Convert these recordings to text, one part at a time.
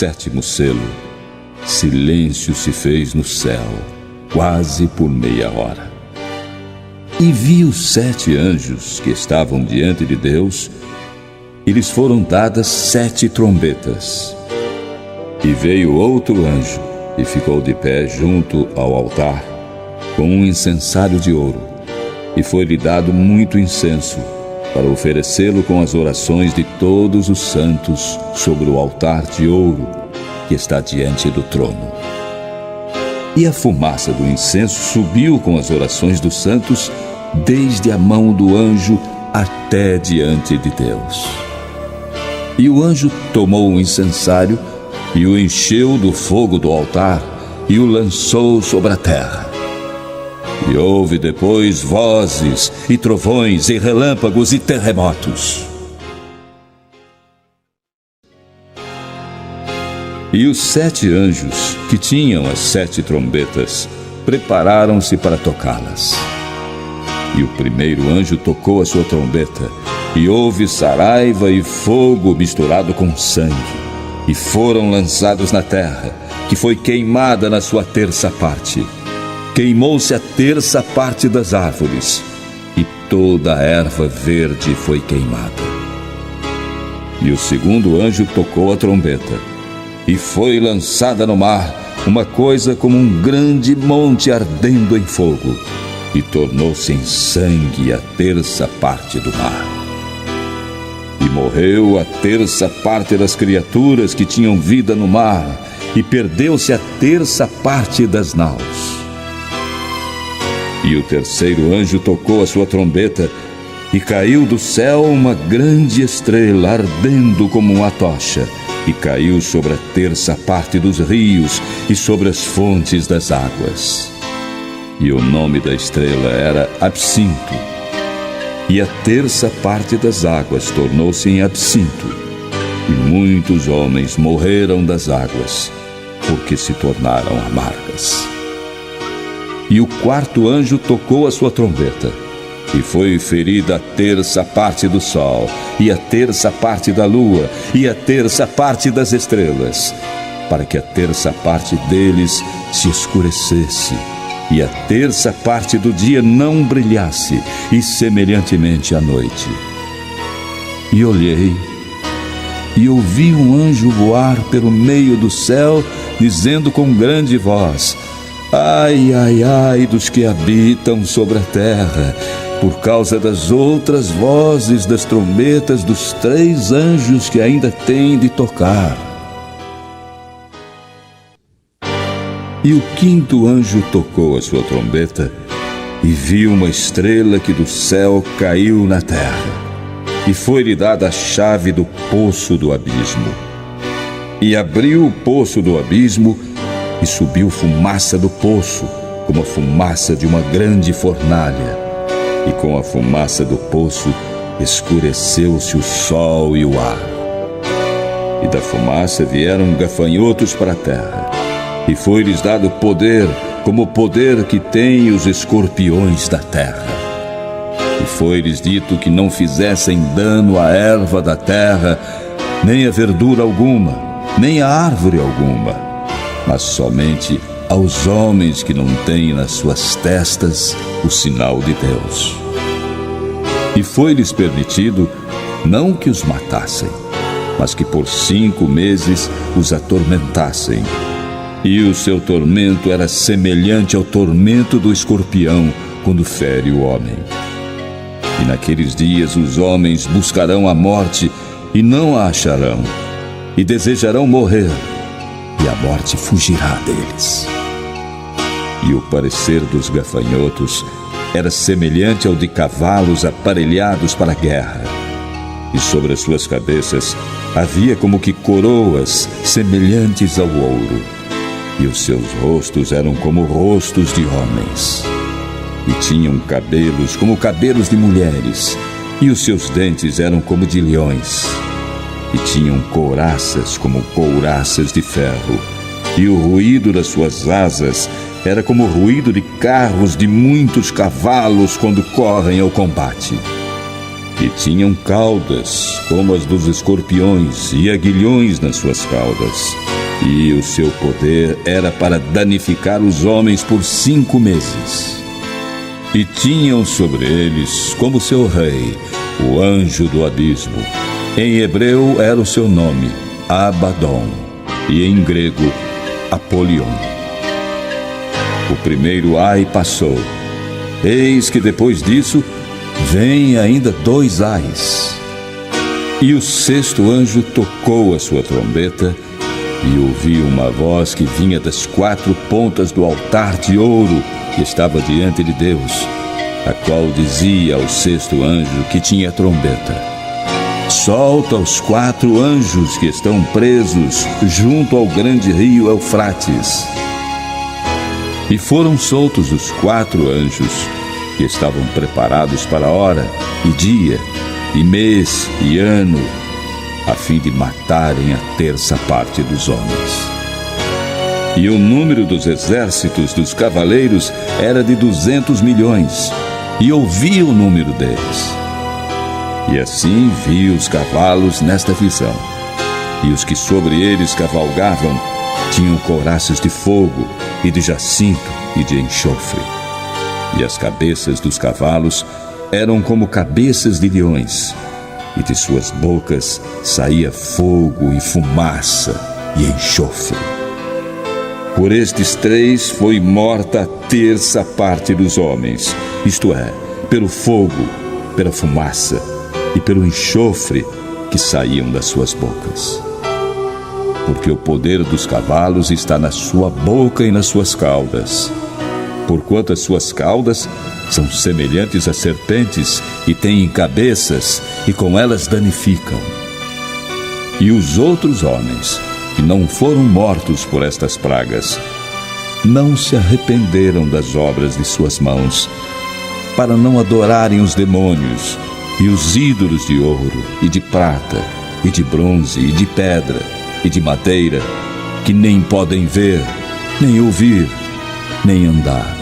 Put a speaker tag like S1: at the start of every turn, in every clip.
S1: 7º selo, silêncio se fez no céu, quase por meia hora. E vi os 7 anjos que estavam diante de Deus, e lhes foram dadas 7 trombetas. E veio outro anjo, e ficou de pé junto ao altar, com um incensário de ouro, e foi-lhe dado muito incenso, para oferecê-lo com as orações de todos os santos sobre o altar de ouro que está diante do trono. E a fumaça do incenso subiu com as orações dos santos, desde a mão do anjo até diante de Deus. E o anjo tomou o incensário e o encheu do fogo do altar e o lançou sobre a terra. E houve depois vozes e trovões e relâmpagos e terremotos. E os 7 anjos que tinham as 7 trombetas prepararam-se para tocá-las. E o primeiro anjo tocou a sua trombeta, e houve saraiva e fogo misturado com sangue, e foram lançados na terra, que foi queimada na sua 3ª parte. Queimou-se a 3ª parte das árvores, e toda a erva verde foi queimada. E o segundo anjo tocou a trombeta, e foi lançada no mar uma coisa como um grande monte ardendo em fogo, e tornou-se em sangue a 3ª parte do mar. E morreu a 3ª parte das criaturas que tinham vida no mar, e perdeu-se a 3ª parte das naus. E o terceiro anjo tocou a sua trombeta, e caiu do céu uma grande estrela ardendo como uma tocha, e caiu sobre a 3ª parte dos rios e sobre as fontes das águas. E o nome da estrela era Absinto. E a 3ª parte das águas tornou-se em absinto, e muitos homens morreram das águas, porque se tornaram amargas. E o 4º anjo tocou a sua trombeta, e foi ferida a 3ª parte do sol, e a 3ª parte da lua, e a 3ª parte das estrelas, para que a 3ª parte deles se escurecesse, e a 3ª parte do dia não brilhasse, e semelhantemente à noite. E olhei, e ouvi um anjo voar pelo meio do céu, dizendo com grande voz: Ai, ai, ai dos que habitam sobre a terra, por causa das outras vozes das trombetas dos 3 anjos que ainda têm de tocar. E o 5º anjo tocou a sua trombeta, e viu uma estrela que do céu caiu na terra, e foi-lhe dada a chave do poço do abismo. E abriu o poço do abismo, e subiu fumaça do poço, como a fumaça de uma grande fornalha. E com a fumaça do poço escureceu-se o sol e o ar. E da fumaça vieram gafanhotos para a terra, e foi-lhes dado poder, como o poder que têm os escorpiões da terra. E foi-lhes dito que não fizessem dano à erva da terra, nem a verdura alguma, nem a árvore alguma, mas somente aos homens que não têm nas suas testas o sinal de Deus. E foi-lhes permitido não que os matassem, mas que por 5 meses os atormentassem. E o seu tormento era semelhante ao tormento do escorpião quando fere o homem. E naqueles dias os homens buscarão a morte e não a acharão, e desejarão morrer, e a morte fugirá deles. E o parecer dos gafanhotos era semelhante ao de cavalos aparelhados para a guerra, e sobre as suas cabeças havia como que coroas semelhantes ao ouro, e os seus rostos eram como rostos de homens, e tinham cabelos como cabelos de mulheres, e os seus dentes eram como de leões, e tinham couraças como couraças de ferro, e o ruído das suas asas era como o ruído de carros de muitos cavalos quando correm ao combate. e tinham caudas como as dos escorpiões e aguilhões nas suas caudas. E o seu poder era para danificar os homens por 5 meses. E tinham sobre eles como seu rei o anjo do abismo. Em hebreu era o seu nome, Abaddon, e em grego, Apolion. O primeiro ai passou. Eis que depois disso vem ainda 2 ais. E o 6º anjo tocou a sua trombeta, e ouvi uma voz que vinha das 4 pontas do altar de ouro que estava diante de Deus, a qual dizia ao 6º anjo que tinha a trombeta: solta os 4 anjos que estão presos junto ao grande rio Eufrates. E foram soltos os 4 anjos que estavam preparados para hora e dia e mês e ano, a fim de matarem a 1/3 parte dos homens. E o número dos exércitos dos cavaleiros era de 200 milhões, e ouvi o número deles. E assim vi os cavalos nesta visão, e os que sobre eles cavalgavam tinham couraças de fogo e de jacinto e de enxofre. E as cabeças dos cavalos eram como cabeças de leões, e de suas bocas saía fogo e fumaça e enxofre. Por estes 3 foi morta a 1/3 parte dos homens, isto é, pelo fogo, pela fumaça e pelo enxofre que saíam das suas bocas. Porque o poder dos cavalos está na sua boca e nas suas caudas, porquanto as suas caudas são semelhantes a serpentes e têm cabeças, e com elas danificam. E os outros homens, que não foram mortos por estas pragas, não se arrependeram das obras de suas mãos, para não adorarem os demônios e os ídolos de ouro e de prata e de bronze e de pedra e de madeira, que nem podem ver, nem ouvir, nem andar.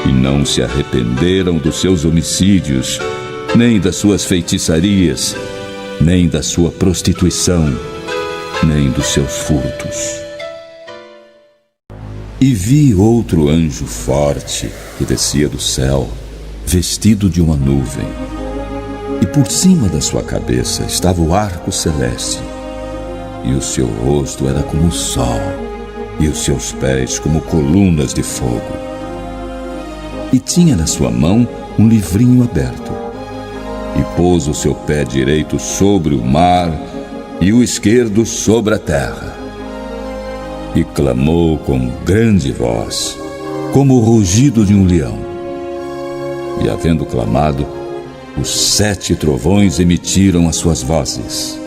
S1: E não se arrependeram dos seus homicídios, nem das suas feitiçarias, nem da sua prostituição, nem dos seus furtos. E vi outro anjo forte que descia do céu, vestido de uma nuvem, e por cima da sua cabeça estava o arco celeste, e o seu rosto era como o sol, e os seus pés como colunas de fogo. E tinha na sua mão um livrinho aberto, e pôs o seu pé direito sobre o mar e o esquerdo sobre a terra. E clamou com grande voz, como o rugido de um leão. E havendo clamado, os 7 trovões emitiram as suas vozes.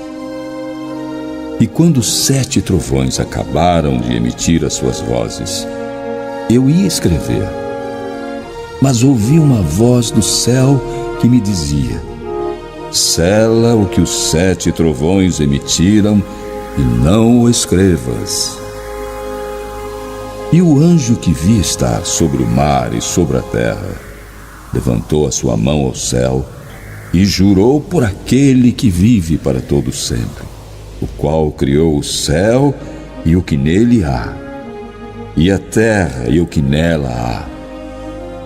S1: E quando os 7 trovões acabaram de emitir as suas vozes, eu ia escrever, mas ouvi uma voz do céu que me dizia: sela o que os 7 trovões emitiram e não o escrevas. E o anjo que vi estar sobre o mar e sobre a terra levantou a sua mão ao céu e jurou por aquele que vive para todo sempre, o qual criou o céu e o que nele há, e a terra e o que nela há,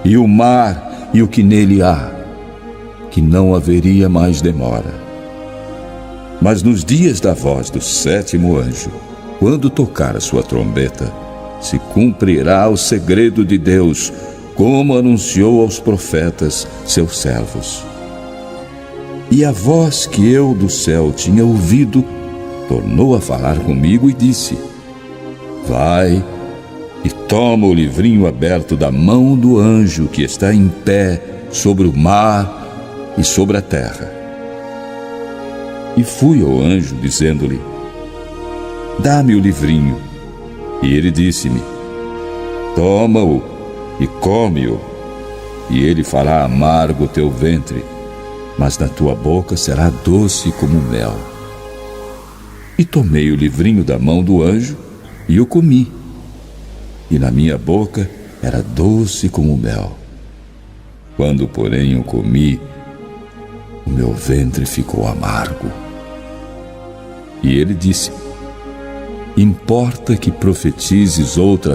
S1: e o mar e o que nele há, que não haveria mais demora. Mas nos dias da voz do 7º anjo, quando tocar a sua trombeta, se cumprirá o segredo de Deus, como anunciou aos profetas, seus servos. E a voz que eu do céu tinha ouvido tornou a falar comigo e disse: vai e toma o livrinho aberto da mão do anjo que está em pé sobre o mar e sobre a terra. E fui ao anjo, dizendo-lhe: dá-me o livrinho. E ele disse-me: toma-o e come-o, e ele fará amargo o teu ventre, mas na tua boca será doce como mel. E tomei o livrinho da mão do anjo e o comi, e na minha boca era doce como mel. Quando, porém, o comi, o meu ventre ficou amargo. E ele disse: importa que profetizes outra